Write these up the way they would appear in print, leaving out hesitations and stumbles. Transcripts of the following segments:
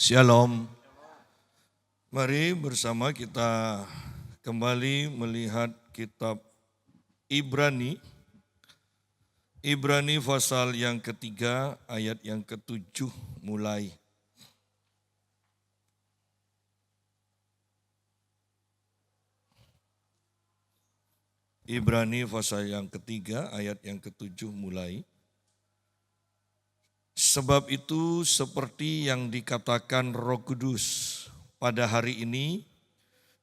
Shalom. Mari bersama kita kembali melihat kitab Ibrani. Ibrani pasal yang ketiga ayat yang ketujuh mulai. Ibrani pasal yang ketiga ayat yang ketujuh mulai. Sebab itu seperti yang dikatakan Roh Kudus pada hari ini,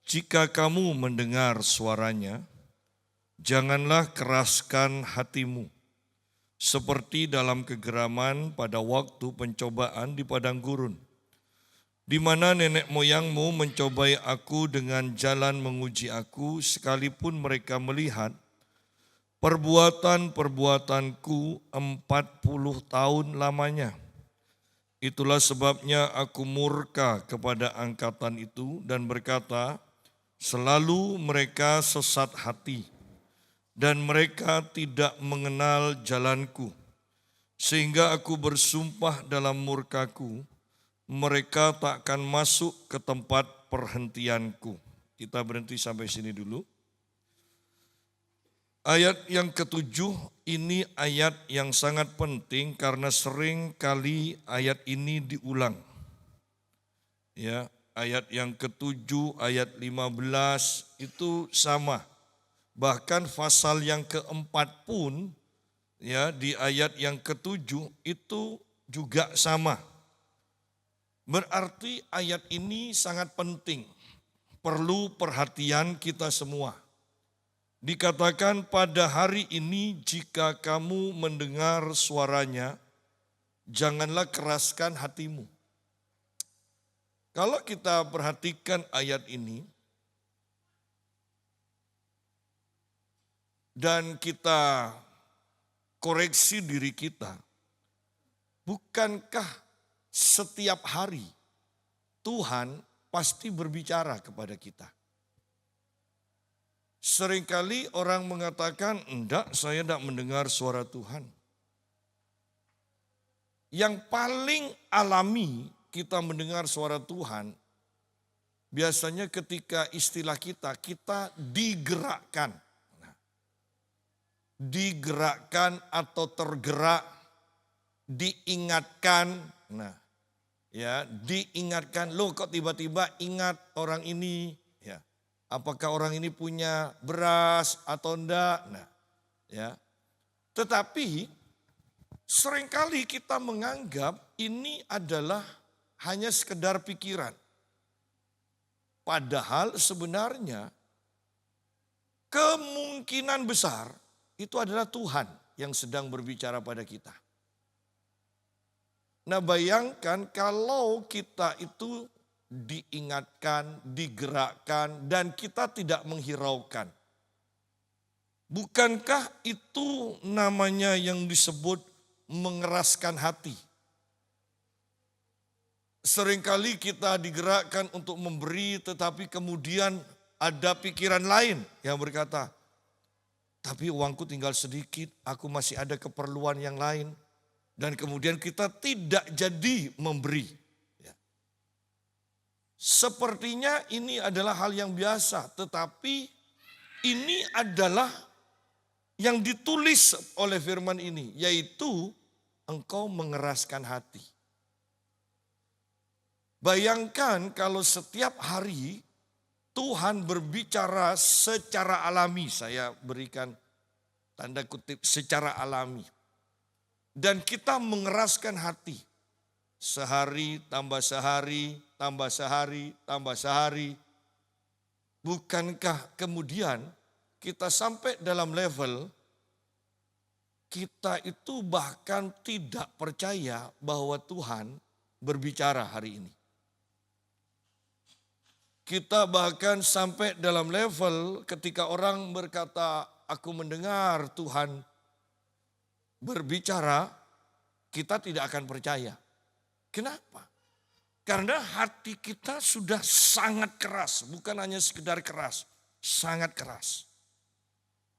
jika kamu mendengar suaranya, janganlah keraskan hatimu, seperti dalam kegeraman pada waktu pencobaan di padang gurun, di mana nenek moyangmu mencobai aku dengan jalan menguji aku, sekalipun mereka melihat perbuatan-perbuatanku 40 tahun lamanya. Itulah sebabnya aku murka kepada angkatan itu dan berkata, selalu mereka sesat hati dan mereka tidak mengenal jalanku. Sehingga aku bersumpah dalam murkaku, mereka tak akan masuk ke tempat perhentianku. Kita berhenti sampai sini dulu. Ayat yang ketujuh ini ayat yang sangat penting karena sering kali ayat ini diulang. Ya, ayat yang ketujuh, ayat 15 itu sama. Bahkan pasal yang keempat pun ya di ayat yang ketujuh itu juga sama. Berarti ayat ini sangat penting, perlu perhatian kita semua. Dikatakan pada hari ini jika kamu mendengar suaranya, janganlah keraskan hatimu. Kalau kita perhatikan ayat ini, dan kita koreksi diri kita, bukankah setiap hari Tuhan pasti berbicara kepada kita? Seringkali orang mengatakan, enggak, saya tidak mendengar suara Tuhan. Yang paling alami kita mendengar suara Tuhan, biasanya ketika istilah kita digerakkan. Digerakkan atau tergerak, diingatkan. Nah, ya, diingatkan, loh kok tiba-tiba ingat orang ini. Apakah orang ini punya beras atau enggak? Nah, ya. Tetapi seringkali kita menganggap ini adalah hanya sekedar pikiran. Padahal sebenarnya kemungkinan besar itu adalah Tuhan yang sedang berbicara pada kita. Nah, bayangkan kalau kita itu diingatkan, digerakkan, dan kita tidak menghiraukan. Bukankah itu namanya yang disebut mengeraskan hati? Seringkali kita digerakkan untuk memberi, tetapi kemudian ada pikiran lain yang berkata, tapi uangku tinggal sedikit, aku masih ada keperluan yang lain. Dan kemudian kita tidak jadi memberi. Sepertinya ini adalah hal yang biasa, tetapi ini adalah yang ditulis oleh firman ini, yaitu engkau mengeraskan hati. Bayangkan kalau setiap hari Tuhan berbicara secara alami, saya berikan tanda kutip secara alami. Dan kita mengeraskan hati. Sehari, tambah sehari, tambah sehari, tambah sehari. Bukankah kemudian kita sampai dalam level kita itu bahkan tidak percaya bahwa Tuhan berbicara hari ini. Kita bahkan sampai dalam level ketika orang berkata, aku mendengar Tuhan berbicara, kita tidak akan percaya. Kenapa? Karena hati kita sudah sangat keras, bukan hanya sekedar keras, sangat keras.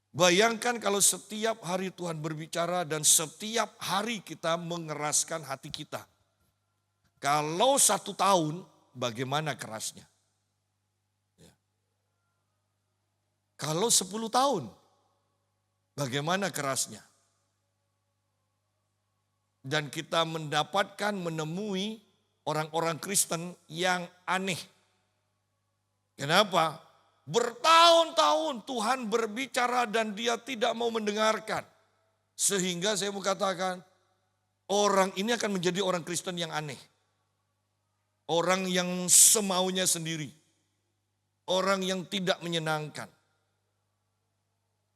Bayangkan kalau setiap hari Tuhan berbicara dan setiap hari kita mengeraskan hati kita. Kalau 1 tahun, bagaimana kerasnya? Ya. Kalau 10 tahun, bagaimana kerasnya? Dan kita menemui orang-orang Kristen yang aneh. Kenapa? Bertahun-tahun Tuhan berbicara dan dia tidak mau mendengarkan. Sehingga saya mau katakan, orang ini akan menjadi orang Kristen yang aneh. Orang yang semaunya sendiri. Orang yang tidak menyenangkan.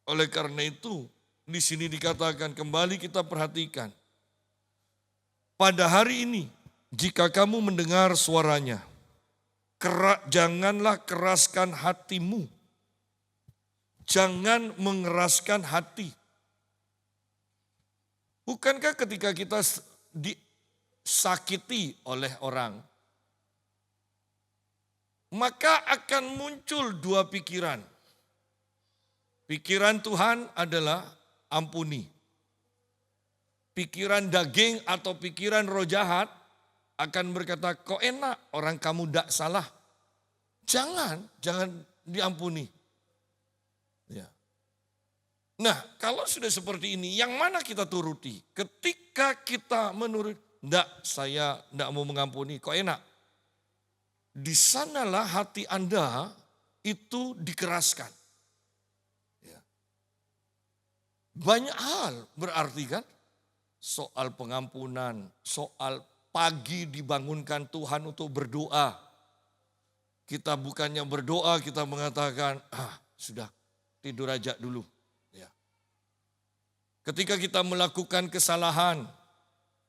Oleh karena itu, di sini dikatakan kembali kita perhatikan. Pada hari ini, jika kamu mendengar suaranya, janganlah keraskan hatimu. Jangan mengeraskan hati. Bukankah ketika kita disakiti oleh orang, maka akan muncul 2 pikiran. Pikiran Tuhan adalah ampuni. Pikiran daging atau pikiran roh jahat akan berkata, kok enak orang kamu tidak salah. Jangan diampuni. Ya. Nah, kalau sudah seperti ini, yang mana kita turuti? Ketika kita menurut, saya tidak mau mengampuni, kok enak. Di sanalah hati Anda itu dikeraskan. Ya. Banyak hal berarti kan? Soal pengampunan, soal pagi dibangunkan Tuhan untuk berdoa. Kita bukannya berdoa, kita mengatakan, sudah tidur aja dulu. Ya. Ketika kita melakukan kesalahan,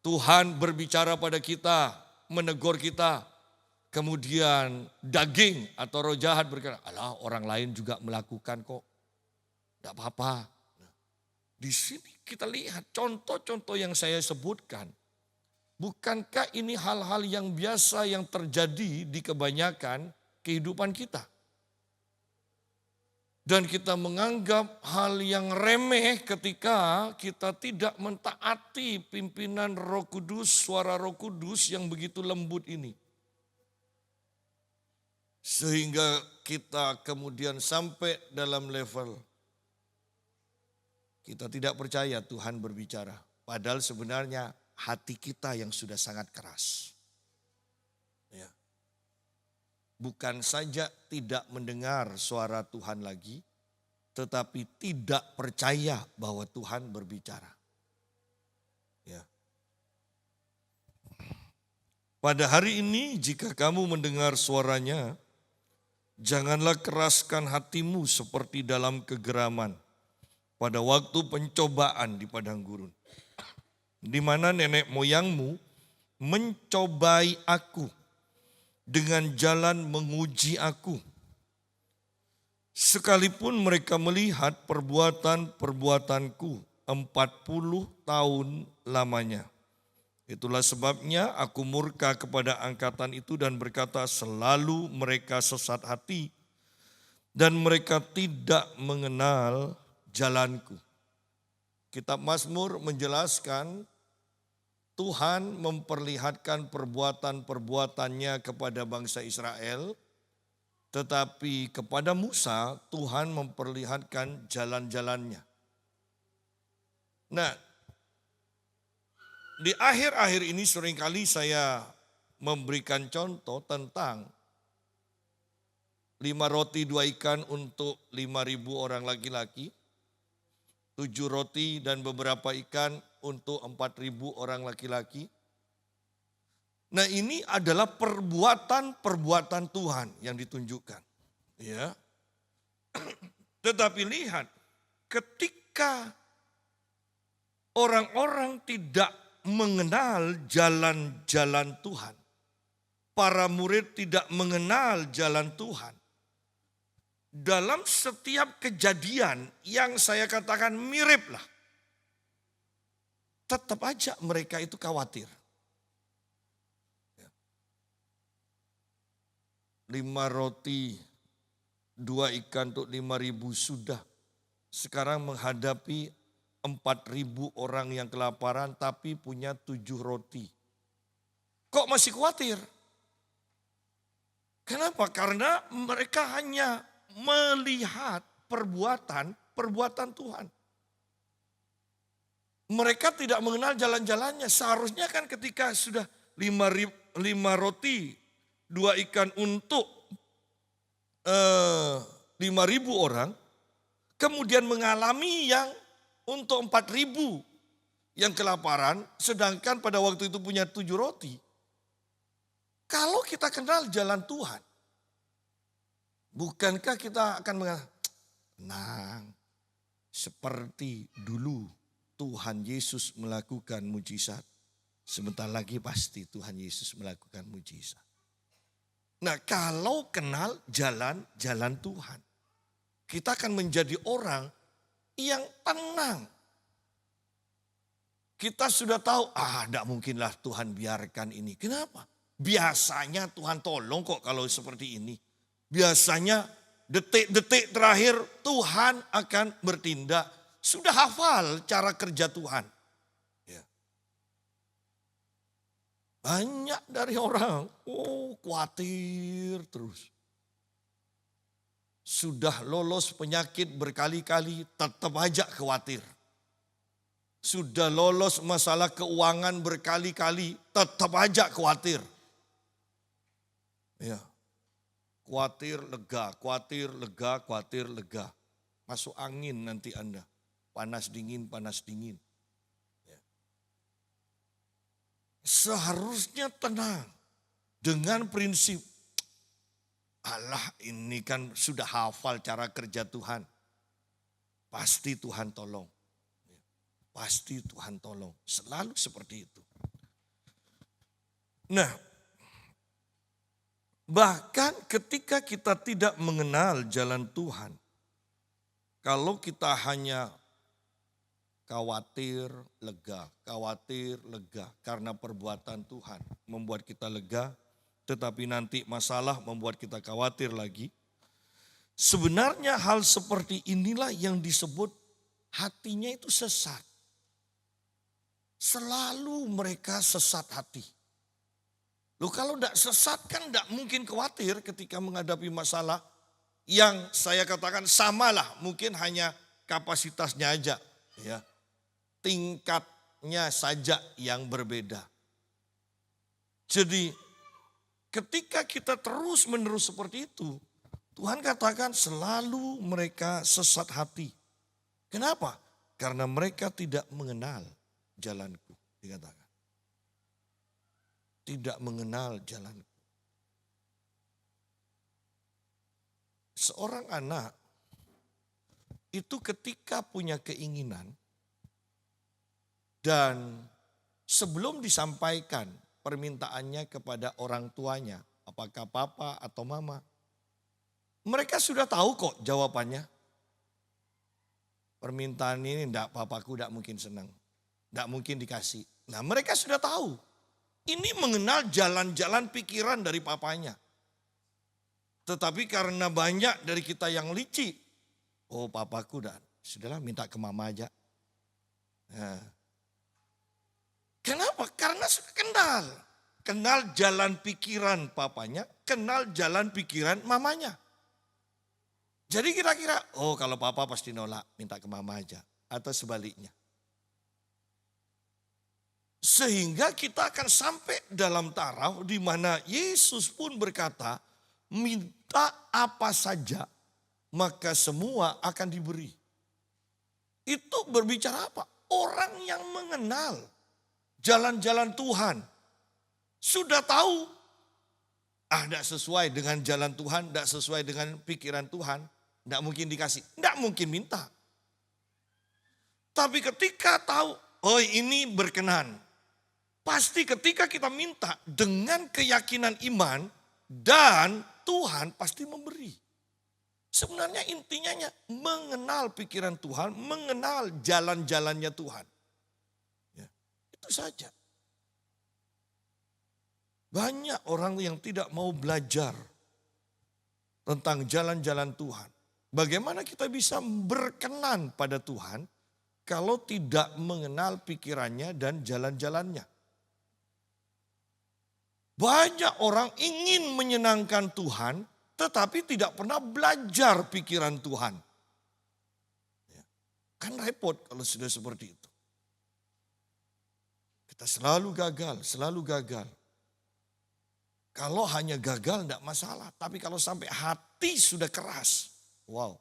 Tuhan berbicara pada kita, menegur kita. Kemudian daging atau roh jahat berkata, alah orang lain juga melakukan kok. Tidak apa-apa. Di sini kita lihat contoh-contoh yang saya sebutkan. Bukankah ini hal-hal yang biasa yang terjadi di kebanyakan kehidupan kita? Dan kita menganggap hal yang remeh ketika kita tidak mentaati pimpinan Roh Kudus, suara Roh Kudus yang begitu lembut ini. Sehingga kita kemudian sampai dalam level kita tidak percaya Tuhan berbicara. Padahal sebenarnya hati kita yang sudah sangat keras. Ya. Bukan saja tidak mendengar suara Tuhan lagi, tetapi tidak percaya bahwa Tuhan berbicara. Ya. Pada hari ini jika kamu mendengar suaranya, janganlah keraskan hatimu seperti dalam kegeraman pada waktu pencobaan di padang gurun, di mana nenek moyangmu mencobai aku dengan jalan menguji aku. Sekalipun mereka melihat perbuatan-perbuatanku 40 tahun lamanya. Itulah sebabnya aku murka kepada angkatan itu dan berkata, selalu mereka sesat hati dan mereka tidak mengenal jalanku. Kitab Mazmur menjelaskan Tuhan memperlihatkan perbuatan-perbuatannya kepada bangsa Israel, tetapi kepada Musa Tuhan memperlihatkan jalan-jalannya. Nah, di akhir-akhir ini seringkali saya memberikan contoh tentang 5 roti 2 ikan untuk 5.000 orang laki-laki, 7 roti dan beberapa ikan untuk 4.000 orang laki-laki. Nah, ini adalah perbuatan-perbuatan Tuhan yang ditunjukkan. Ya. Tetapi lihat, ketika orang-orang tidak mengenal jalan-jalan Tuhan, para murid tidak mengenal jalan Tuhan, dalam setiap kejadian yang saya katakan mirip lah, tetap aja mereka itu khawatir. 5 roti, 2 ikan untuk 5.000 sudah. Sekarang menghadapi 4.000 orang yang kelaparan tapi punya 7 roti. Kok masih khawatir? Kenapa? Karena mereka hanya melihat perbuatan Tuhan. Mereka tidak mengenal jalan-jalannya. Seharusnya kan ketika sudah 5 roti, 2 ikan untuk 5.000 orang, kemudian mengalami yang untuk 4.000 yang kelaparan, sedangkan pada waktu itu punya 7 roti. Kalau kita kenal jalan Tuhan, bukankah kita akan mengatakan, tenang, seperti dulu Tuhan Yesus melakukan mujizat, sebentar lagi pasti Tuhan Yesus melakukan mujizat. Nah, kalau kenal jalan Tuhan, kita akan menjadi orang yang tenang. Kita sudah tahu, tidak mungkinlah Tuhan biarkan ini. Kenapa? Biasanya Tuhan tolong kok kalau seperti ini. Biasanya detik-detik terakhir Tuhan akan bertindak. Sudah hafal cara kerja Tuhan. Ya. Banyak dari orang, khawatir terus. Sudah lolos penyakit berkali-kali, tetap aja khawatir. Sudah lolos masalah keuangan berkali-kali, tetap aja khawatir. Ya. Khawatir, lega, khawatir, lega, khawatir, lega. Masuk angin nanti Anda. Panas dingin, panas dingin. Ya. Seharusnya tenang. Dengan prinsip, Allah ini kan sudah hafal cara kerja Tuhan. Pasti Tuhan tolong. Pasti Tuhan tolong. Selalu seperti itu. Nah, bahkan ketika kita tidak mengenal jalan Tuhan, kalau kita hanya khawatir, lega, karena perbuatan Tuhan membuat kita lega, tetapi nanti masalah membuat kita khawatir lagi. Sebenarnya hal seperti inilah yang disebut hatinya itu sesat. Selalu mereka sesat hati. Loh kalau tidak sesat kan tidak mungkin khawatir ketika menghadapi masalah yang saya katakan samalah, mungkin hanya kapasitasnya aja, ya. Tingkatnya saja yang berbeda. Jadi ketika kita terus-menerus seperti itu, Tuhan katakan selalu mereka sesat hati. Kenapa? Karena mereka tidak mengenal jalanku, dikatakan. Tidak mengenal jalanku. Seorang anak itu ketika punya keinginan dan sebelum disampaikan permintaannya kepada orang tuanya, apakah papa atau mama, mereka sudah tahu kok jawabannya. Permintaan ini enggak, papaku enggak mungkin senang. Enggak mungkin dikasih. Nah mereka sudah tahu. Ini mengenal jalan-jalan pikiran dari papanya. Tetapi karena banyak dari kita yang licik. Oh papaku dan sudahlah minta ke mama aja. Nah. Kenapa? Karena sudah kenal. Kenal jalan pikiran papanya, kenal jalan pikiran mamanya. Jadi kira-kira, oh kalau papa pasti nolak, minta ke mama aja. Atau sebaliknya. Sehingga kita akan sampai dalam taraf di mana Yesus pun berkata, minta apa saja, maka semua akan diberi. Itu berbicara apa? Orang yang mengenal jalan-jalan Tuhan. Sudah tahu, tidak sesuai dengan jalan Tuhan, tidak sesuai dengan pikiran Tuhan, tidak mungkin dikasih, tidak mungkin minta. Tapi ketika tahu, oh ini berkenan. Pasti ketika kita minta dengan keyakinan iman dan Tuhan pasti memberi. Sebenarnya intinya mengenal pikiran Tuhan, mengenal jalan-jalannya Tuhan. Ya, itu saja. Banyak orang yang tidak mau belajar tentang jalan-jalan Tuhan. Bagaimana kita bisa berkenan pada Tuhan kalau tidak mengenal pikirannya dan jalan-jalannya. Banyak orang ingin menyenangkan Tuhan, tetapi tidak pernah belajar pikiran Tuhan. Kan repot kalau sudah seperti itu. Kita selalu gagal, selalu gagal. Kalau hanya gagal tidak masalah, tapi kalau sampai hati sudah keras, wow.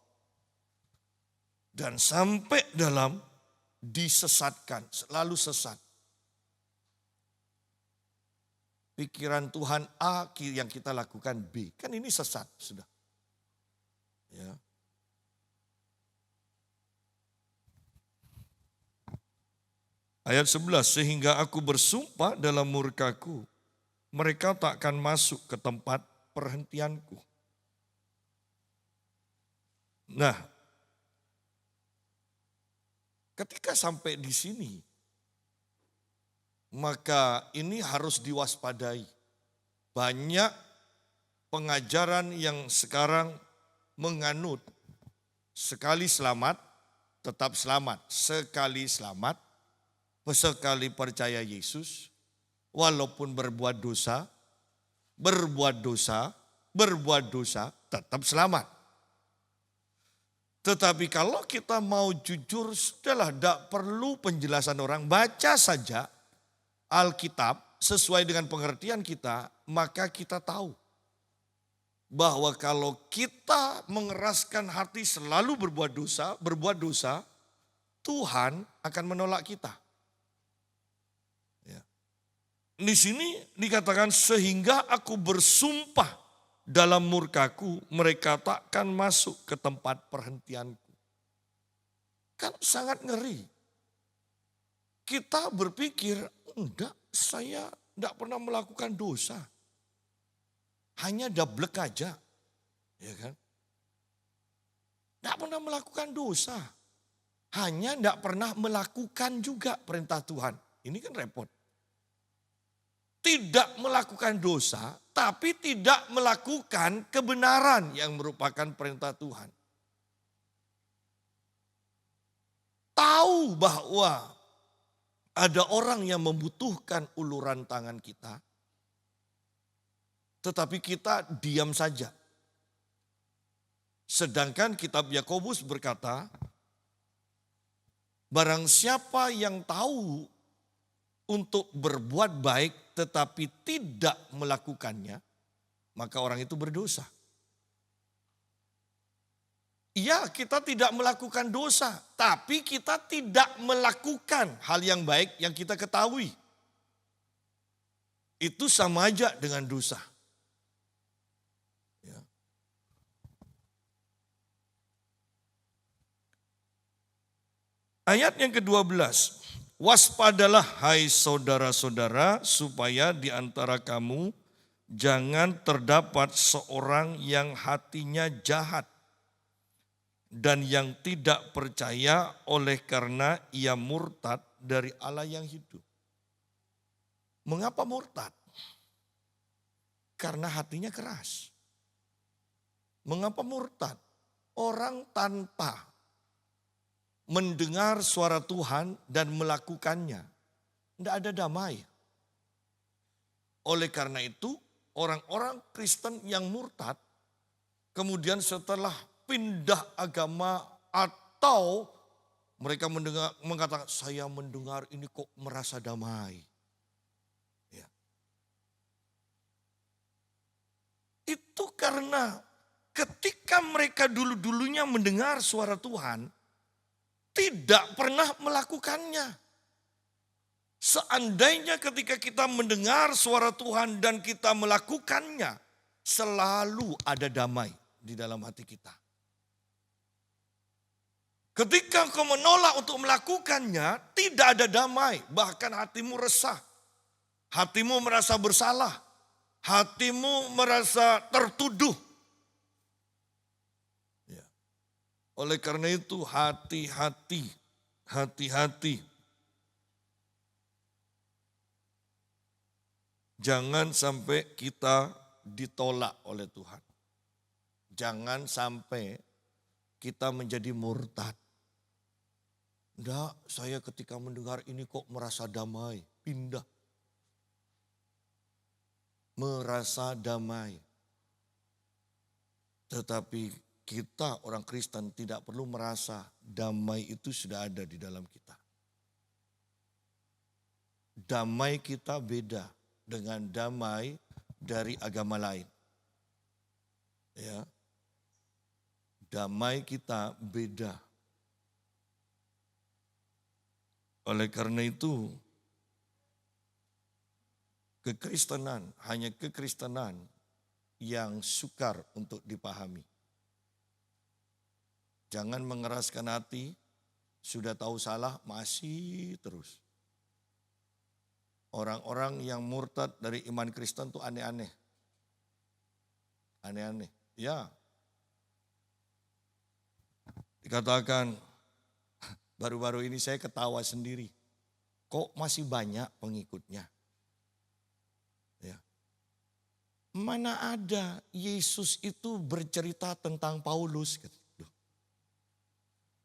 Dan sampai dalam disesatkan, selalu sesat. Pikiran Tuhan A yang kita lakukan B, kan ini sesat sudah. Ya. Ayat 11, sehingga aku bersumpah dalam murkaku, mereka tak akan masuk ke tempat perhentianku. Nah, ketika sampai di sini, maka ini harus diwaspadai. Banyak pengajaran yang sekarang menganut sekali selamat, tetap selamat. Sekali selamat, sekali percaya Yesus, walaupun berbuat dosa, tetap selamat. Tetapi kalau kita mau jujur, sudahlah tidak perlu penjelasan orang, baca saja Alkitab sesuai dengan pengertian kita, maka kita tahu bahwa kalau kita mengeraskan hati selalu berbuat dosa, Tuhan akan menolak kita. Di sini dikatakan sehingga aku bersumpah dalam murkaku mereka takkan masuk ke tempat perhentianku. Kan sangat ngeri. Kita berpikir enggak, saya enggak pernah melakukan dosa. Hanya dablek aja. Ya kan? Enggak pernah melakukan dosa. Hanya enggak pernah melakukan juga perintah Tuhan. Ini kan repot. Tidak melakukan dosa, tapi tidak melakukan kebenaran yang merupakan perintah Tuhan. Tahu bahwa ada orang yang membutuhkan uluran tangan kita, tetapi kita diam saja. Sedangkan kitab Yakobus berkata, barang siapa yang tahu untuk berbuat baik tetapi tidak melakukannya, maka orang itu berdosa. Iya, kita tidak melakukan dosa, tapi kita tidak melakukan hal yang baik yang kita ketahui. Itu sama aja dengan dosa. Ya. Ayat yang ke-12. Waspadalah hai saudara-saudara supaya di antara kamu jangan terdapat seorang yang hatinya jahat dan yang tidak percaya oleh karena ia murtad dari Allah yang hidup. Mengapa murtad? Karena hatinya keras. Mengapa murtad? Orang tanpa mendengar suara Tuhan dan melakukannya, tidak ada damai. Oleh karena itu, orang-orang Kristen yang murtad, kemudian setelah pindah agama atau mereka mengatakan, saya mendengar ini kok merasa damai. Ya. Itu karena ketika mereka dulu-dulunya mendengar suara Tuhan, tidak pernah melakukannya. Seandainya ketika kita mendengar suara Tuhan dan kita melakukannya, selalu ada damai di dalam hati kita. Ketika kau menolak untuk melakukannya, tidak ada damai. Bahkan hatimu resah. Hatimu merasa bersalah. Hatimu merasa tertuduh. Oleh karena itu hati-hati. Jangan sampai kita ditolak oleh Tuhan. Jangan sampai kita menjadi murtad. Enggak, saya ketika mendengar ini kok merasa damai, pindah. merasa damai. Tetapi kita orang Kristen tidak perlu merasa damai itu sudah ada di dalam kita. Damai kita beda dengan damai dari agama lain. Ya. Damai kita beda. Oleh karena itu, kekristenan hanya kekristenan yang sukar untuk dipahami. Jangan mengeraskan hati, sudah tahu salah masih terus. Orang-orang yang murtad dari iman Kristen tuh aneh-aneh. Aneh-aneh, ya. Dikatakan, baru-baru ini saya ketawa sendiri. Kok masih banyak pengikutnya? Ya. Mana ada Yesus itu bercerita tentang Paulus.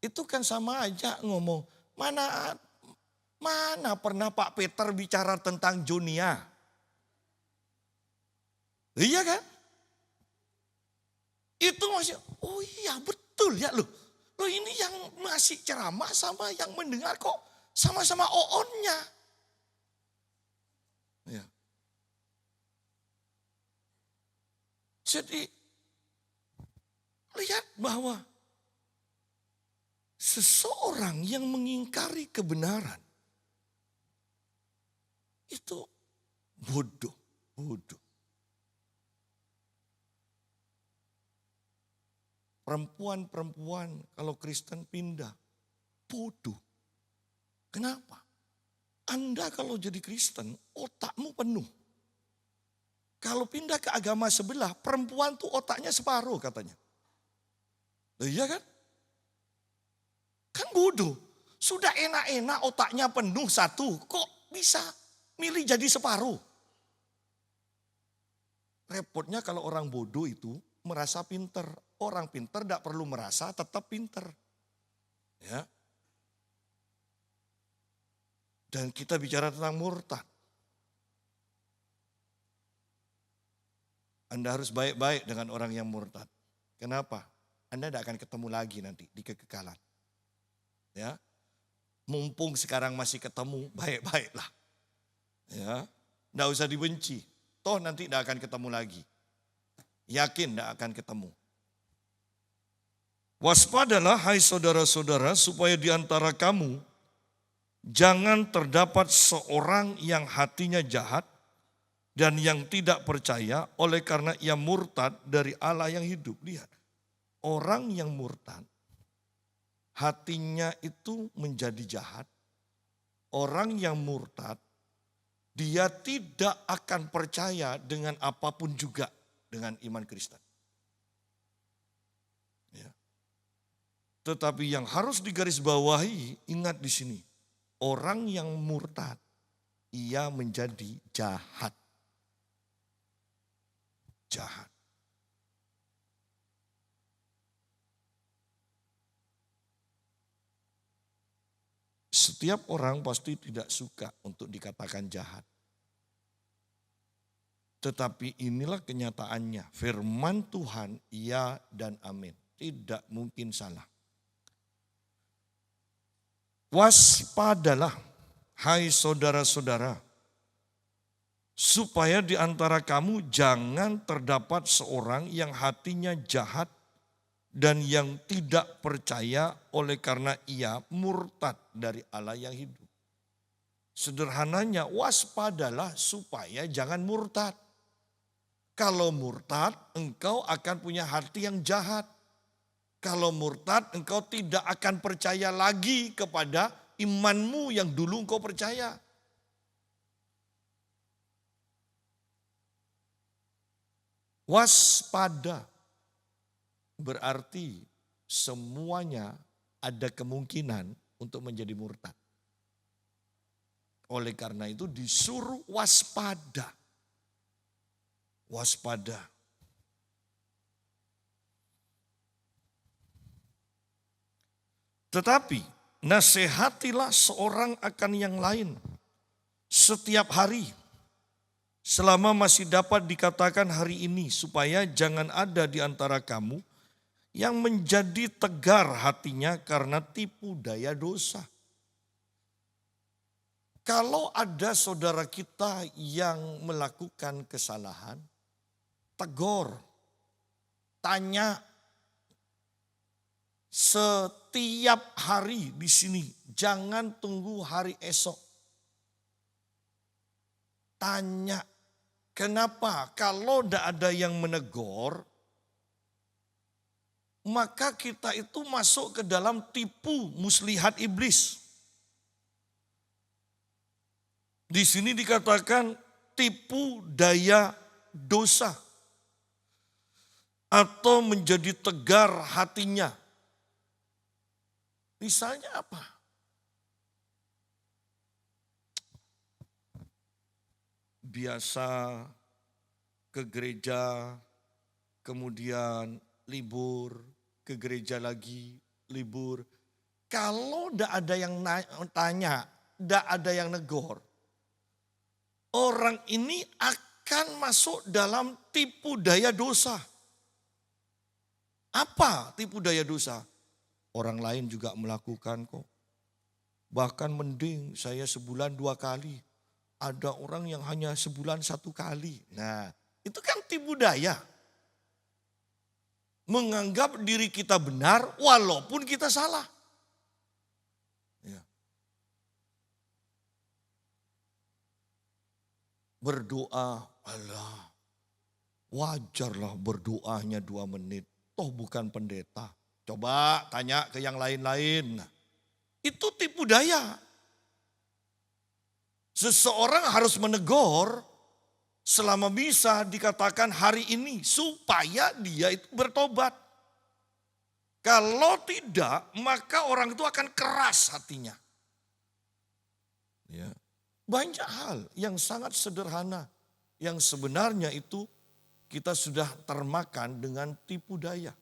Itu kan sama aja ngomong, mana pernah Pak Peter bicara tentang Jonia? Iya kan? Itu masih, oh iya betul ya loh. Loh ini yang masih ceramah sama yang mendengar kok sama-sama oonnya. Ya. Jadi lihat bahwa seseorang yang mengingkari kebenaran itu bodoh. Perempuan-perempuan kalau Kristen pindah, bodoh. Kenapa? Anda kalau jadi Kristen, otakmu penuh. Kalau pindah ke agama sebelah, perempuan tuh otaknya separuh katanya. Iya kan? Kan bodoh. Sudah enak-enak otaknya penuh satu, kok bisa milih jadi separuh? Repotnya kalau orang bodoh itu merasa pinter. Orang pinter tidak perlu merasa, tetap pinter. Ya. Dan kita bicara tentang murtad. Anda harus baik-baik dengan orang yang murtad. Kenapa? Anda tidak akan ketemu lagi nanti di kekekalan. Ya. Mumpung sekarang masih ketemu, baik-baiklah. Ya. Tidak usah dibenci. Toh nanti tidak akan ketemu lagi. Yakin tidak akan ketemu. Waspadalah hai saudara-saudara supaya di antara kamu jangan terdapat seorang yang hatinya jahat dan yang tidak percaya oleh karena ia murtad dari Allah yang hidup. Lihat, orang yang murtad hatinya itu menjadi jahat. Orang yang murtad dia tidak akan percaya dengan apapun juga dengan iman Kristen. Ya. Tetapi yang harus digarisbawahi, ingat di sini, orang yang murtad, ia menjadi jahat. Jahat. Setiap orang pasti tidak suka untuk dikatakan jahat. Tetapi inilah kenyataannya, firman Tuhan ya dan amin. Tidak mungkin salah. Waspadalah, hai saudara-saudara, supaya di antara kamu jangan terdapat seorang yang hatinya jahat dan yang tidak percaya oleh karena ia murtad dari Allah yang hidup. Sederhananya, waspadalah supaya jangan murtad. Kalau murtad, engkau akan punya hati yang jahat. Kalau murtad, engkau tidak akan percaya lagi kepada imanmu yang dulu engkau percaya. Waspada berarti semuanya ada kemungkinan untuk menjadi murtad. Oleh karena itu disuruh waspada. Waspada. Tetapi nasihatilah seorang akan yang lain setiap hari, selama masih dapat dikatakan hari ini, supaya jangan ada di antara kamu yang menjadi tegar hatinya karena tipu daya dosa. Kalau ada saudara kita yang melakukan kesalahan, tegur, tanya setiap hari di sini, jangan tunggu hari esok. Tanya, kenapa? Kalau tidak ada yang menegur, maka kita itu masuk ke dalam tipu muslihat iblis. Di sini dikatakan tipu daya dosa atau menjadi tegar hatinya. Misalnya apa? Biasa ke gereja, kemudian libur, ke gereja lagi, libur. Kalau tidak ada yang tanya, tidak ada yang negor, orang ini akan masuk dalam tipu daya dosa. Apa tipu daya dosa? Orang lain juga melakukan kok. Bahkan mending saya sebulan 2 kali. Ada orang yang hanya sebulan 1 kali. Nah, itu kan tipu daya. Menganggap diri kita benar walaupun kita salah. Ya. Berdoa, Allah, wajarlah berdoanya 2 menit. Toh bukan pendeta. Coba tanya ke yang lain-lain. Itu tipu daya. Seseorang harus menegur selama bisa dikatakan hari ini supaya dia itu bertobat. Kalau tidak, maka orang itu akan keras hatinya. Ya. Banyak hal yang sangat sederhana yang sebenarnya itu kita sudah termakan dengan tipu daya.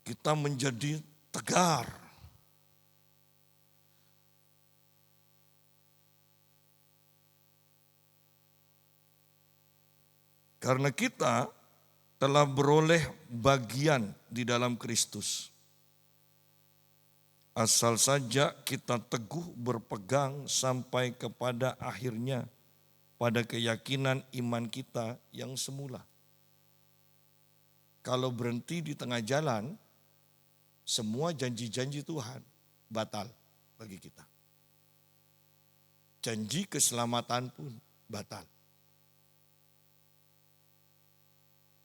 Kita menjadi tegar. Karena kita telah beroleh bagian di dalam Kristus. Asal saja kita teguh berpegang sampai kepada akhirnya pada keyakinan iman kita yang semula. Kalau berhenti di tengah jalan, semua janji-janji Tuhan batal bagi kita. Janji keselamatan pun batal.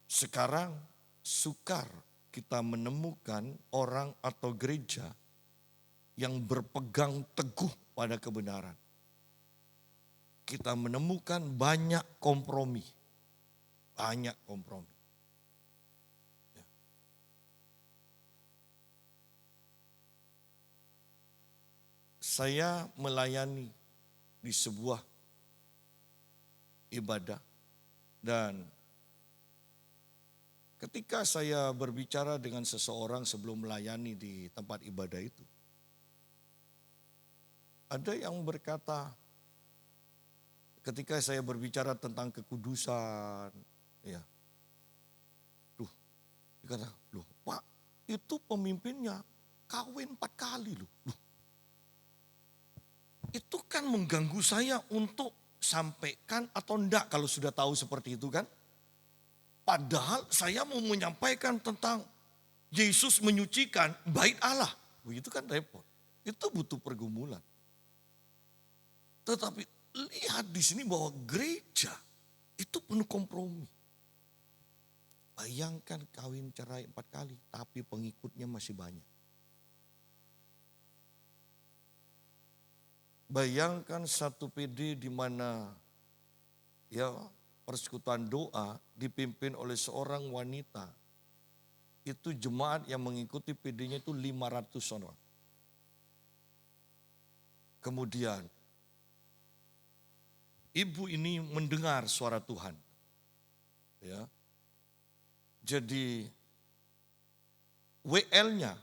Sekarang sukar kita menemukan orang atau gereja yang berpegang teguh pada kebenaran. Kita menemukan banyak kompromi. Banyak kompromi. Saya melayani di sebuah ibadah dan ketika saya berbicara dengan seseorang sebelum melayani di tempat ibadah itu, ada yang berkata ketika saya berbicara tentang kekudusan, ya, dikata, loh Pak, itu pemimpinnya kawin 4 kali loh. Itu kan mengganggu saya untuk sampaikan atau enggak kalau sudah tahu seperti itu kan. Padahal saya mau menyampaikan tentang Yesus menyucikan bait Allah. Begitu kan repot. Itu butuh pergumulan. Tetapi lihat di sini bahwa gereja itu penuh kompromi. Bayangkan kawin cerai 4 kali tapi pengikutnya masih banyak. Bayangkan satu PD di mana ya persekutuan doa dipimpin oleh seorang wanita. Itu jemaat yang mengikuti PD-nya itu 500 orang. Kemudian ibu ini mendengar suara Tuhan. Ya. Jadi WL-nya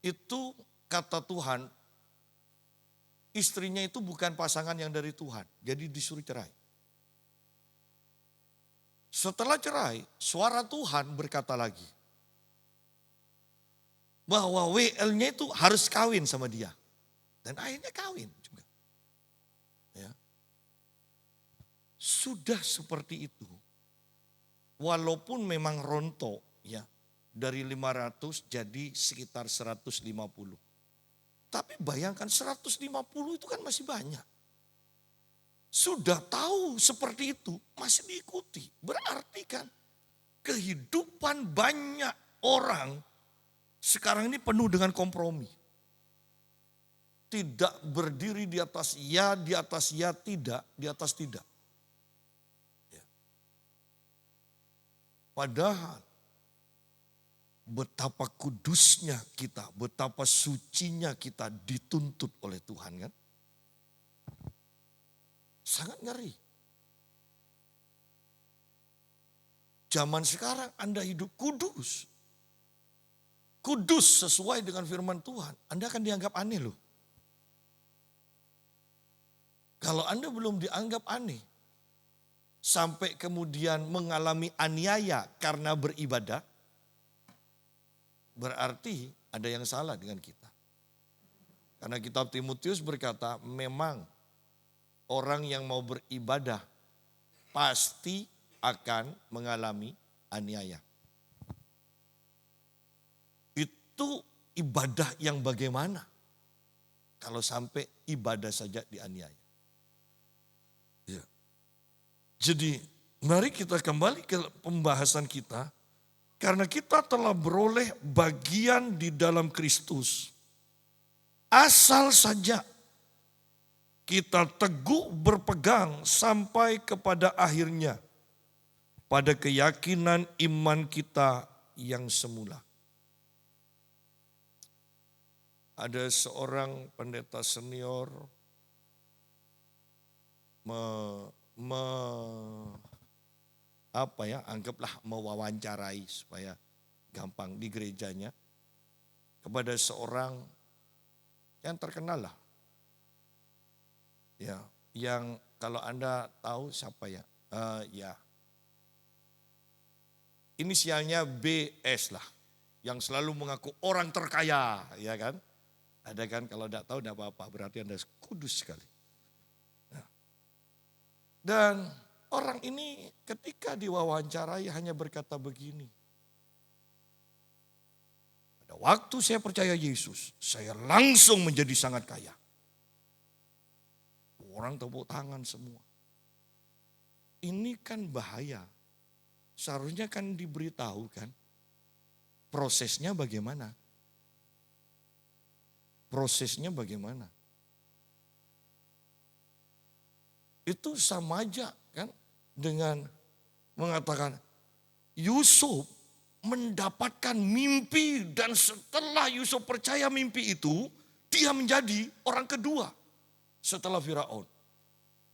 itu kata Tuhan, istrinya itu bukan pasangan yang dari Tuhan. Jadi disuruh cerai. Setelah cerai, suara Tuhan berkata lagi. Bahwa WL-nya itu harus kawin sama dia. Dan akhirnya kawin juga. Ya. Sudah seperti itu. Walaupun memang rontok ya. Dari 500 jadi sekitar 150. Tapi bayangkan 150 itu kan masih banyak. Sudah tahu seperti itu masih diikuti. Berarti kan kehidupan banyak orang sekarang ini penuh dengan kompromi. Tidak berdiri di atas ya, tidak, di atas tidak. Ya. Padahal betapa kudusnya kita, betapa sucinya kita dituntut oleh Tuhan kan. Sangat ngeri. Zaman sekarang Anda hidup kudus. Kudus sesuai dengan firman Tuhan. Anda akan dianggap aneh loh. Kalau Anda belum dianggap aneh. Sampai kemudian mengalami aniaya karena beribadah. Berarti ada yang salah dengan kita. Karena kitab Timotius berkata memang orang yang mau beribadah pasti akan mengalami aniaya. Itu ibadah yang bagaimana? Kalau sampai ibadah saja dianiaya. Ya. Jadi mari kita kembali ke pembahasan kita. Karena kita telah beroleh bagian di dalam Kristus. Asal saja kita teguh berpegang sampai kepada akhirnya. Pada keyakinan iman kita yang semula. Ada seorang pendeta senior anggaplah mewawancarai supaya gampang di gerejanya kepada seorang yang terkenal lah. Ya, yang kalau Anda tahu siapa ya? Inisialnya BS lah, yang selalu mengaku orang terkaya, ya kan? Ada kan, kalau tidak tahu tidak apa-apa, berarti Anda kudus sekali. Nah. Dan orang ini ketika diwawancarai hanya berkata begini. Pada waktu saya percaya Yesus, saya langsung menjadi sangat kaya. Orang tepuk tangan semua. Ini kan bahaya. Seharusnya kan diberitahu kan. Prosesnya bagaimana? Prosesnya bagaimana? Itu sama aja kan dengan mengatakan Yusuf mendapatkan mimpi dan setelah Yusuf percaya mimpi itu dia menjadi orang kedua setelah Firaun.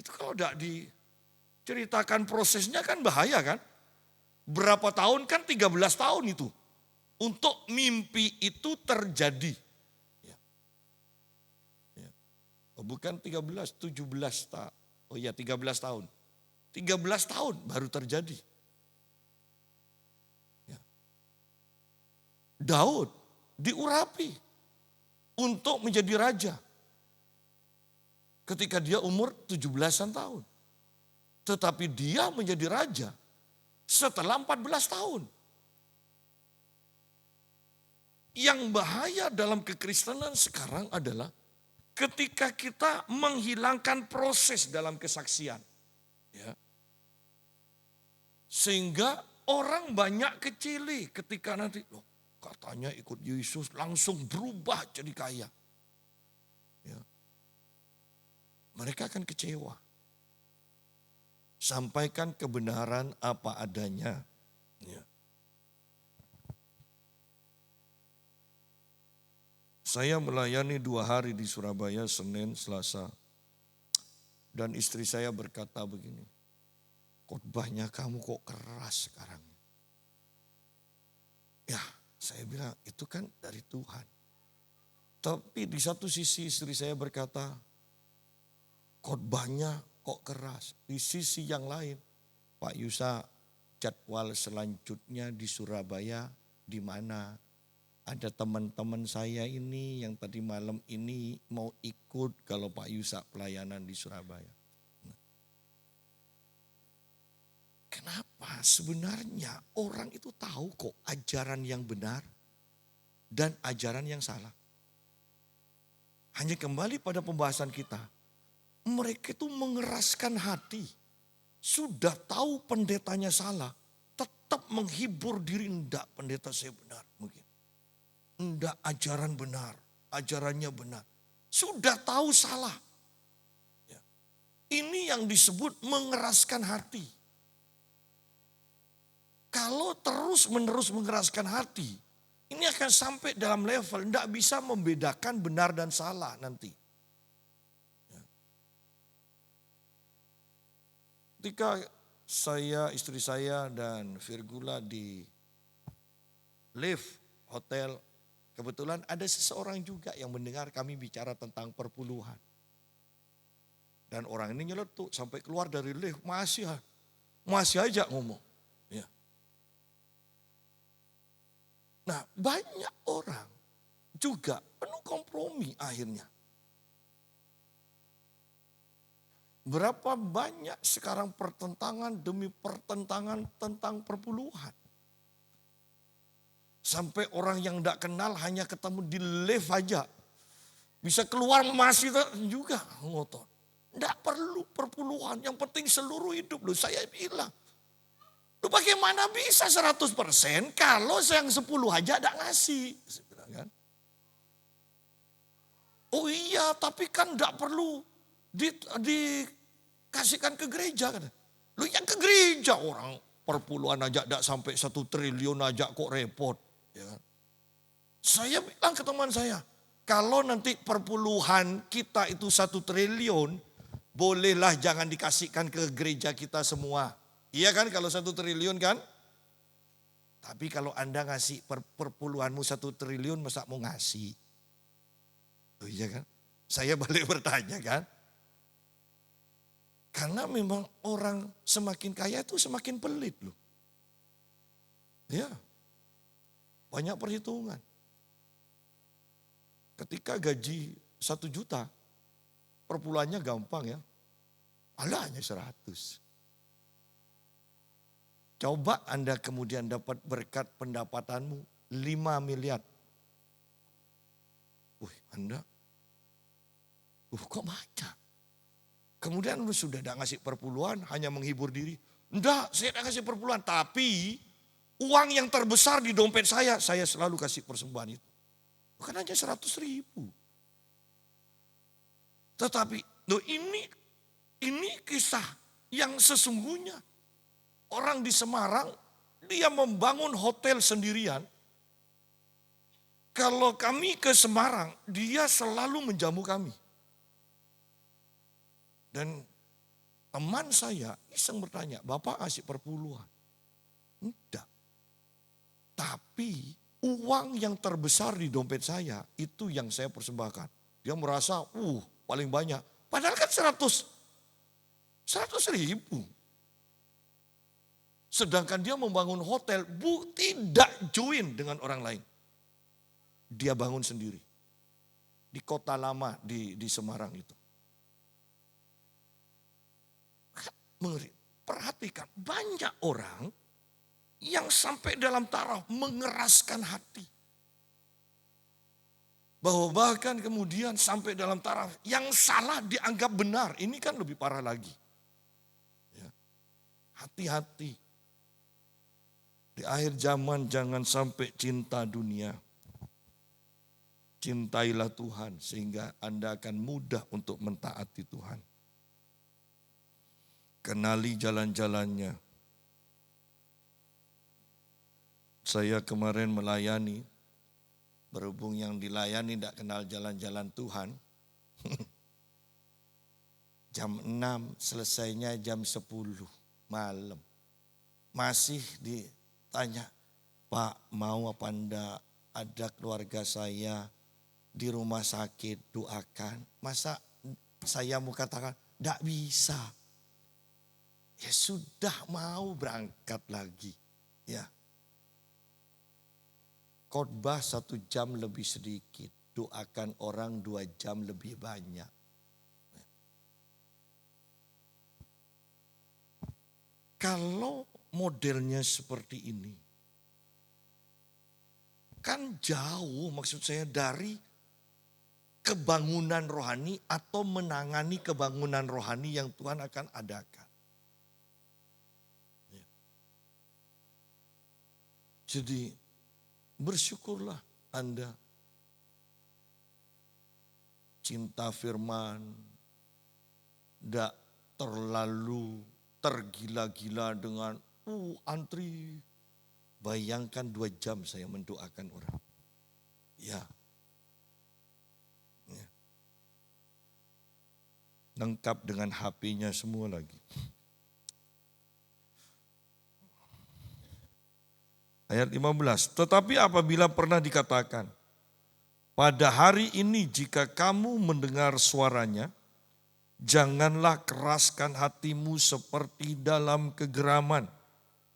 Itu kalau tidak diceritakan prosesnya kan bahaya kan. Berapa tahun kan 13 tahun itu untuk mimpi itu terjadi. Bukan 13, 17 tahun. Oh iya 13 tahun. 13 tahun baru terjadi. Ya. Daud diurapi untuk menjadi raja. Ketika dia umur 17-an tahun. Tetapi dia menjadi raja setelah 14 tahun. Yang bahaya dalam kekristenan sekarang adalah ketika kita menghilangkan proses dalam kesaksian. Ya. Sehingga orang banyak kecili ketika nanti, loh, katanya ikut Yesus langsung berubah jadi kaya. Ya. Mereka akan kecewa. Sampaikan kebenaran apa adanya. Ya. Saya melayani 2 hari di Surabaya, Senin, Selasa. Dan istri saya berkata begini, khotbahnya kamu kok keras sekarang. Ya, saya bilang itu kan dari Tuhan. Tapi di satu sisi istri saya berkata, khotbahnya kok keras. Di sisi yang lain, Pak Yusa, jadwal selanjutnya di Surabaya di mana? Ada teman-teman saya ini yang tadi malam ini mau ikut kalau Pak Yusa pelayanan di Surabaya. Kenapa? Sebenarnya orang itu tahu kok ajaran yang benar dan ajaran yang salah. Hanya kembali pada pembahasan kita. Mereka itu mengeraskan hati. Sudah tahu pendetanya salah. Tetap menghibur diri, enggak pendeta saya benar mungkin. Enggak ajaran benar, ajarannya benar. Sudah tahu salah. Ya. Ini yang disebut mengeraskan hati. Kalau terus menerus mengeraskan hati, ini akan sampai dalam level enggak bisa membedakan benar dan salah nanti. Ya. Ketika saya, istri saya dan Virgula di lift hotel, kebetulan ada seseorang juga yang mendengar kami bicara tentang perpuluhan. Dan orang ini nyeletuk sampai keluar dari lift, masih aja ngomong. Ya. Nah, banyak orang juga penuh kompromi akhirnya. Berapa banyak sekarang pertentangan demi pertentangan tentang perpuluhan. Sampai orang yang tidak kenal hanya ketemu di lift aja. Bisa keluar masih juga ngotot. Tidak perlu perpuluhan, yang penting seluruh hidup. Loh, saya bilang, lu bagaimana bisa 100% kalau yang 10 aja tidak ngasih. Kan? Oh iya, tapi kan tidak perlu dikasihkan ke gereja. Kan? Lu yang ke gereja orang perpuluhan aja tidak sampai 1 triliun aja kok repot. Ya. Saya bilang ke teman saya, kalau nanti perpuluhan kita itu 1 triliun, bolehlah jangan dikasihkan ke gereja kita semua. Iya kan kalau 1 triliun kan? Tapi kalau Anda ngasih perpuluhanmu 1 triliun masa mau ngasih? Oh iya kan? Saya balik bertanya kan? Karena memang orang semakin kaya itu semakin pelit loh. Ya. Banyak perhitungan. Ketika gaji 1 juta, perpuluhannya gampang ya. Alah hanya 100. Coba Anda kemudian dapat berkat pendapatanmu 5 miliar. Anda, kok banyak? Kemudian lu sudah tidak ngasih perpuluhan, hanya menghibur diri. Enggak, saya tidak kasih perpuluhan, tapi uang yang terbesar di dompet saya selalu kasih persembahan itu. Bukan hanya 100.000. Tetapi ini kisah yang sesungguhnya. Orang di Semarang, dia membangun hotel sendirian. Kalau kami ke Semarang, dia selalu menjamu kami. Dan teman saya iseng bertanya, Bapak kasih perpuluhan? Enggak. Tapi uang yang terbesar di dompet saya itu yang saya persembahkan. Dia merasa paling banyak. Padahal kan 100.000. Sedangkan dia membangun hotel tidak join dengan orang lain. Dia bangun sendiri. Di kota lama di Semarang itu. Perhatikan banyak orang yang sampai dalam taraf mengeraskan hati. Bahwa bahkan kemudian sampai dalam taraf yang salah dianggap benar. Ini kan lebih parah lagi. Ya. Hati-hati. Di akhir zaman jangan sampai cinta dunia. Cintailah Tuhan sehingga Anda akan mudah untuk mentaati Tuhan. Kenali jalan-jalannya. Saya kemarin melayani, berhubung yang dilayani tidak kenal jalan-jalan Tuhan. Jam 6 selesainya jam 10 malam. Masih ditanya, Pak mau apa enggak, ada keluarga saya di rumah sakit, doakan. Masa saya mau katakan, Tidak bisa. Ya sudah mau berangkat lagi. Ya. Khotbah 1 jam lebih sedikit. Doakan orang 2 jam lebih banyak. Kalau modelnya seperti ini, kan jauh maksud saya dari kebangunan rohani atau menangani kebangunan rohani yang Tuhan akan adakan. Jadi bersyukurlah Anda cinta firman, tidak terlalu tergila-gila dengan antri. Bayangkan 2 jam saya mendoakan orang. Ya. Lengkap dengan HP-nya semua lagi. Ayat 15, tetapi apabila pernah dikatakan, pada hari ini jika kamu mendengar suaranya, janganlah keraskan hatimu seperti dalam kegeraman.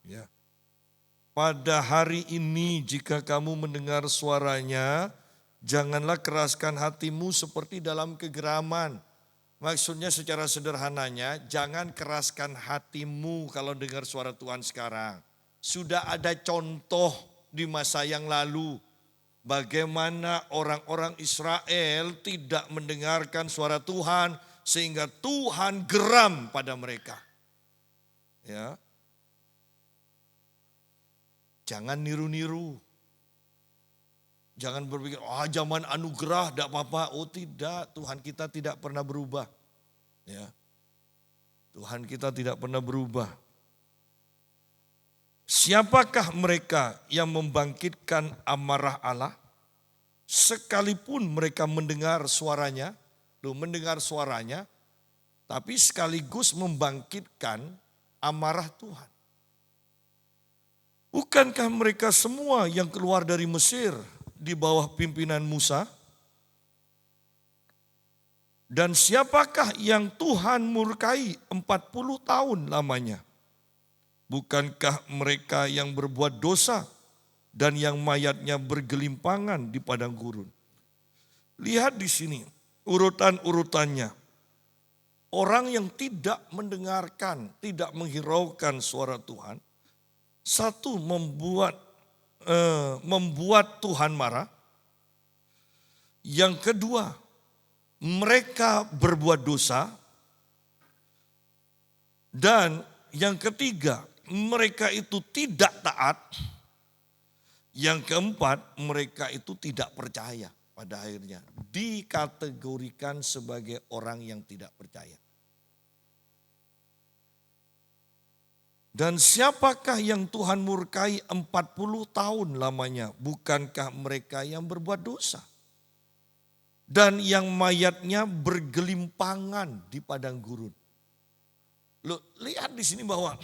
Ya. Pada hari ini jika kamu mendengar suaranya, janganlah keraskan hatimu seperti dalam kegeraman. Maksudnya secara sederhananya, jangan keraskan hatimu kalau dengar suara Tuhan sekarang. Sudah ada contoh di masa yang lalu. Bagaimana orang-orang Israel tidak mendengarkan suara Tuhan sehingga Tuhan geram pada mereka. Ya. Jangan niru-niru. Jangan berpikir, zaman anugerah tidak apa-apa. Oh tidak, Tuhan kita tidak pernah berubah. Ya. Tuhan kita tidak pernah berubah. Siapakah mereka yang membangkitkan amarah Allah? Sekalipun mereka mendengar suaranya, tapi sekaligus membangkitkan amarah Tuhan. Bukankah mereka semua yang keluar dari Mesir di bawah pimpinan Musa? Dan siapakah yang Tuhan murkai 40 tahun lamanya? Bukankah mereka yang berbuat dosa dan yang mayatnya bergelimpangan di padang gurun? Lihat di sini urutan-urutannya. Orang yang tidak mendengarkan, tidak menghiraukan suara Tuhan. Satu, membuat Tuhan marah. Yang kedua, mereka berbuat dosa. Dan yang ketiga, mereka itu tidak taat. Yang keempat, mereka itu tidak percaya pada akhirnya. Dikategorikan sebagai orang yang tidak percaya. Dan siapakah yang Tuhan murkai 40 tahun lamanya? Bukankah mereka yang berbuat dosa? Dan yang mayatnya bergelimpangan di padang gurun. Loh, lihat di sini bahwa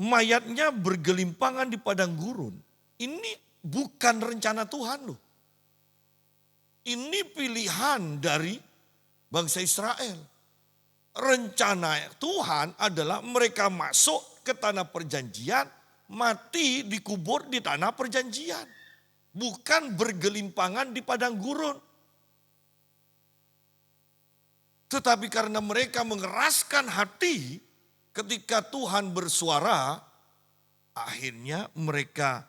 mayatnya bergelimpangan di padang gurun. Ini bukan rencana Tuhan loh. Ini pilihan dari bangsa Israel. Rencana Tuhan adalah mereka masuk ke tanah perjanjian, mati dikubur di tanah perjanjian. Bukan bergelimpangan di padang gurun. Tetapi karena mereka mengeraskan hati ketika Tuhan bersuara, akhirnya mereka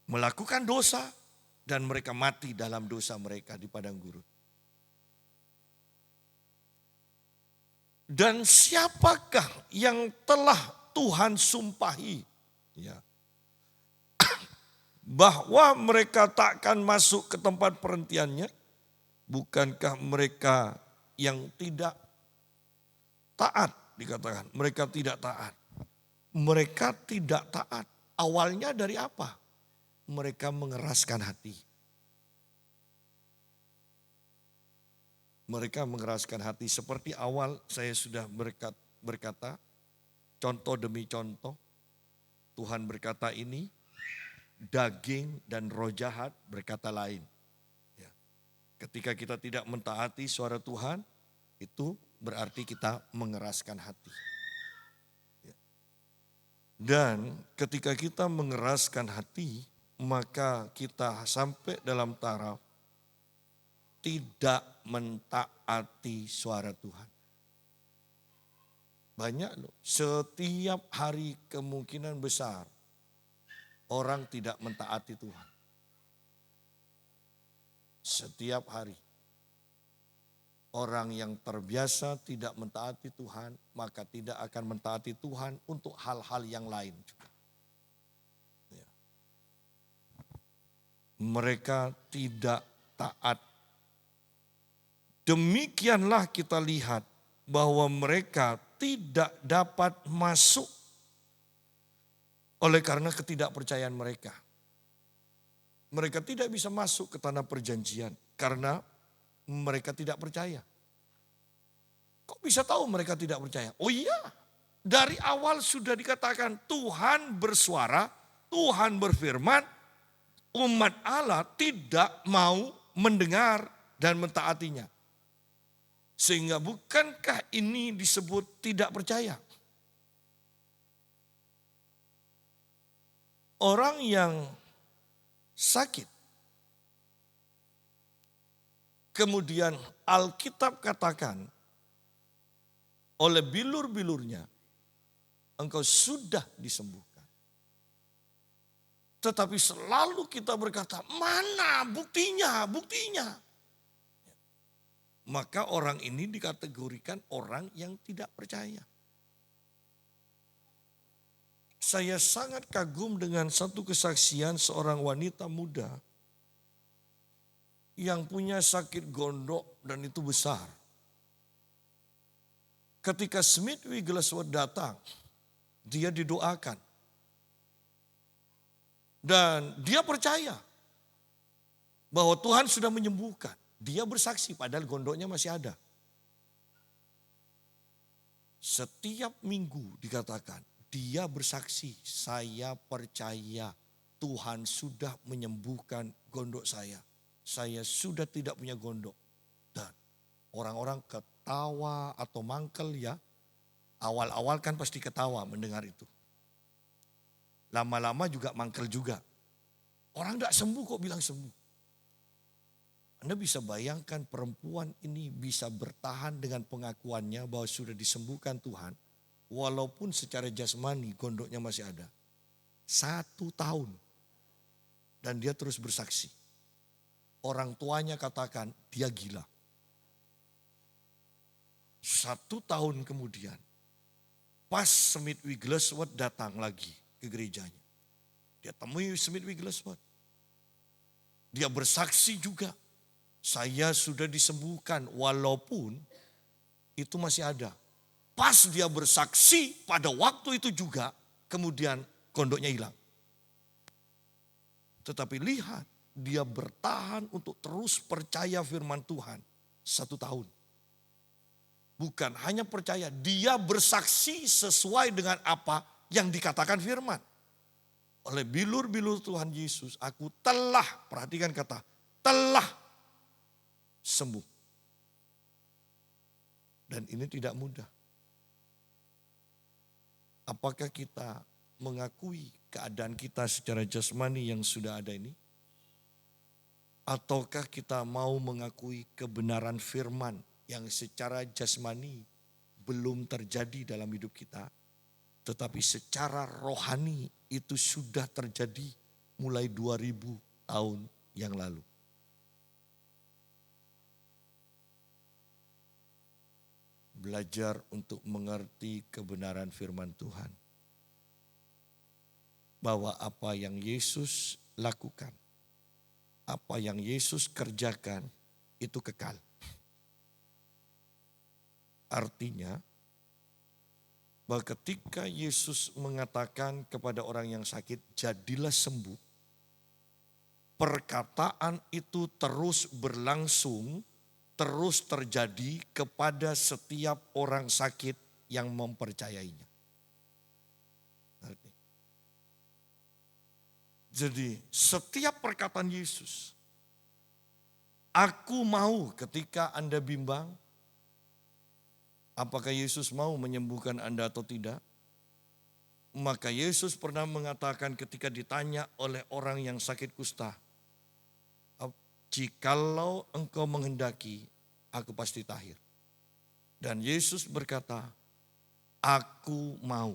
melakukan dosa dan mereka mati dalam dosa mereka di padang gurun. Dan siapakah yang telah Tuhan sumpahi ya, bahwa mereka takkan masuk ke tempat perhentiannya? Bukankah mereka yang tidak taat dikatakan? Mereka tidak taat. Mereka tidak taat. Awalnya dari apa? Mereka mengeraskan hati. Mereka mengeraskan hati seperti awal saya sudah berkata, contoh demi contoh. Tuhan berkata ini, daging dan roh jahat berkata lain. Ya. Ketika kita tidak mentaati suara Tuhan, Itu berarti kita mengeraskan hati. Dan ketika kita mengeraskan hati, maka kita sampai dalam taraf tidak mentaati suara Tuhan. Banyak loh, setiap hari kemungkinan besar orang tidak mentaati Tuhan. Setiap hari. Orang yang terbiasa tidak mentaati Tuhan, maka tidak akan mentaati Tuhan untuk hal-hal yang lain juga. Ya. Mereka tidak taat. Demikianlah kita lihat bahwa mereka tidak dapat masuk oleh karena ketidakpercayaan mereka. Mereka tidak bisa masuk ke tanah perjanjian karena mereka tidak percaya. Kok bisa tahu mereka tidak percaya? Oh iya, dari awal sudah dikatakan Tuhan bersuara, Tuhan berfirman, umat Allah tidak mau mendengar dan mentaatinya. Sehingga bukankah ini disebut tidak percaya? Orang yang sakit, kemudian Alkitab katakan oleh bilur-bilurnya engkau sudah disembuhkan. Tetapi selalu kita berkata, mana buktinya, buktinya. Maka orang ini dikategorikan orang yang tidak percaya. Saya sangat kagum dengan satu kesaksian seorang wanita muda yang punya sakit gondok dan itu besar. Ketika Smith Wigglesworth datang, dia didoakan. Dan dia percaya bahwa Tuhan sudah menyembuhkan. Dia bersaksi padahal gondoknya masih ada. Setiap minggu dikatakan, dia bersaksi, saya percaya Tuhan sudah menyembuhkan gondok saya. Saya sudah tidak punya gondok. Dan orang-orang ketawa atau mangkel ya. Awal-awal kan pasti ketawa mendengar itu. Lama-lama juga mangkel juga. Orang tidak sembuh kok bilang sembuh. Anda bisa bayangkan perempuan ini bisa bertahan dengan pengakuannya bahwa sudah disembuhkan Tuhan. Walaupun secara jasmani gondoknya masih ada. 1 tahun. Dan dia terus bersaksi. Orang tuanya katakan dia gila. 1 tahun kemudian. Pas Smith Wigglesworth datang lagi ke gerejanya. Dia temui Smith Wigglesworth. Dia bersaksi juga. Saya sudah disembuhkan walaupun itu masih ada. Pas dia bersaksi pada waktu itu juga kemudian gondoknya hilang. Tetapi lihat dia bertahan untuk terus percaya firman Tuhan 1 tahun. Bukan hanya percaya, dia bersaksi sesuai dengan apa yang dikatakan firman. Oleh bilur-bilur Tuhan Yesus, aku telah, perhatikan kata, telah sembuh. Dan ini tidak mudah. Apakah kita mengakui keadaan kita secara jasmani yang sudah ada ini? Ataukah kita mau mengakui kebenaran firman yang secara jasmani belum terjadi dalam hidup kita, tetapi secara rohani itu sudah terjadi mulai 2000 tahun yang lalu. Belajar untuk mengerti kebenaran firman Tuhan. Bahwa apa yang Yesus lakukan, apa yang Yesus kerjakan itu kekal. Artinya bahwa ketika Yesus mengatakan kepada orang yang sakit, jadilah sembuh. Perkataan itu terus berlangsung, terus terjadi kepada setiap orang sakit yang mempercayainya. Jadi setiap perkataan Yesus, aku mau ketika Anda bimbang, Apakah Yesus mau menyembuhkan Anda atau tidak? Maka Yesus pernah mengatakan ketika ditanya oleh orang yang sakit kusta, jikalau engkau menghendaki, aku pasti tahir. Dan Yesus berkata, aku mau.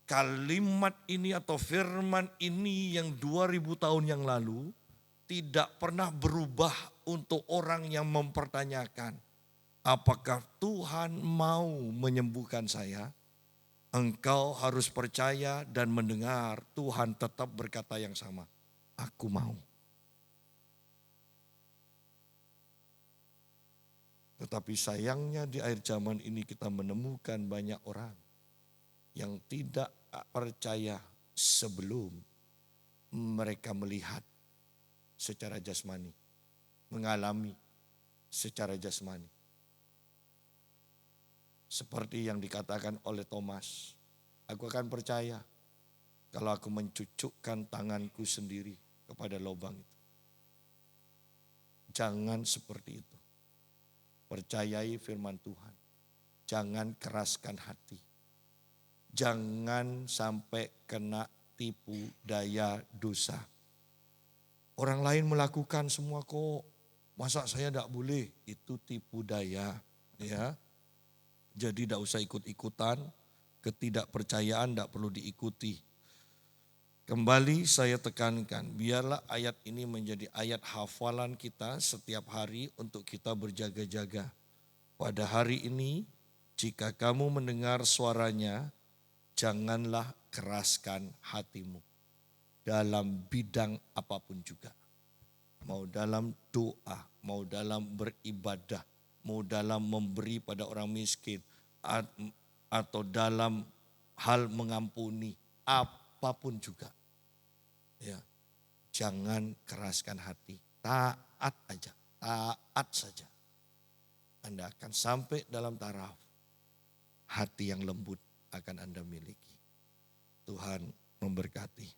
Kalimat ini atau firman ini yang 2000 tahun yang lalu tidak pernah berubah untuk orang yang mempertanyakan, apakah Tuhan mau menyembuhkan saya? Engkau harus percaya dan mendengar Tuhan tetap berkata yang sama, aku mau. Tetapi sayangnya di akhir zaman ini kita menemukan banyak orang yang tidak percaya sebelum mereka melihat secara jasmani, mengalami secara jasmani. Seperti yang dikatakan oleh Thomas, aku akan percaya kalau aku mencucukkan tanganku sendiri kepada lubang itu. Jangan seperti itu. Percayai firman Tuhan. Jangan keraskan hati. Jangan sampai kena tipu daya dosa. Orang lain melakukan semua kok, masa saya tidak boleh? Itu tipu daya, ya. Jadi tidak usah ikut-ikutan, ketidakpercayaan tidak perlu diikuti. Kembali saya tekankan, biarlah ayat ini menjadi ayat hafalan kita setiap hari untuk kita berjaga-jaga. Pada hari ini, jika kamu mendengar suaranya, janganlah keraskan hatimu dalam bidang apapun juga. Mau dalam doa, mau dalam beribadah, mau dalam memberi pada orang miskin, atau dalam hal mengampuni, apapun juga. Ya, jangan keraskan hati, taat aja, taat saja. Anda akan sampai dalam taraf hati yang lembut akan Anda miliki. Tuhan memberkati.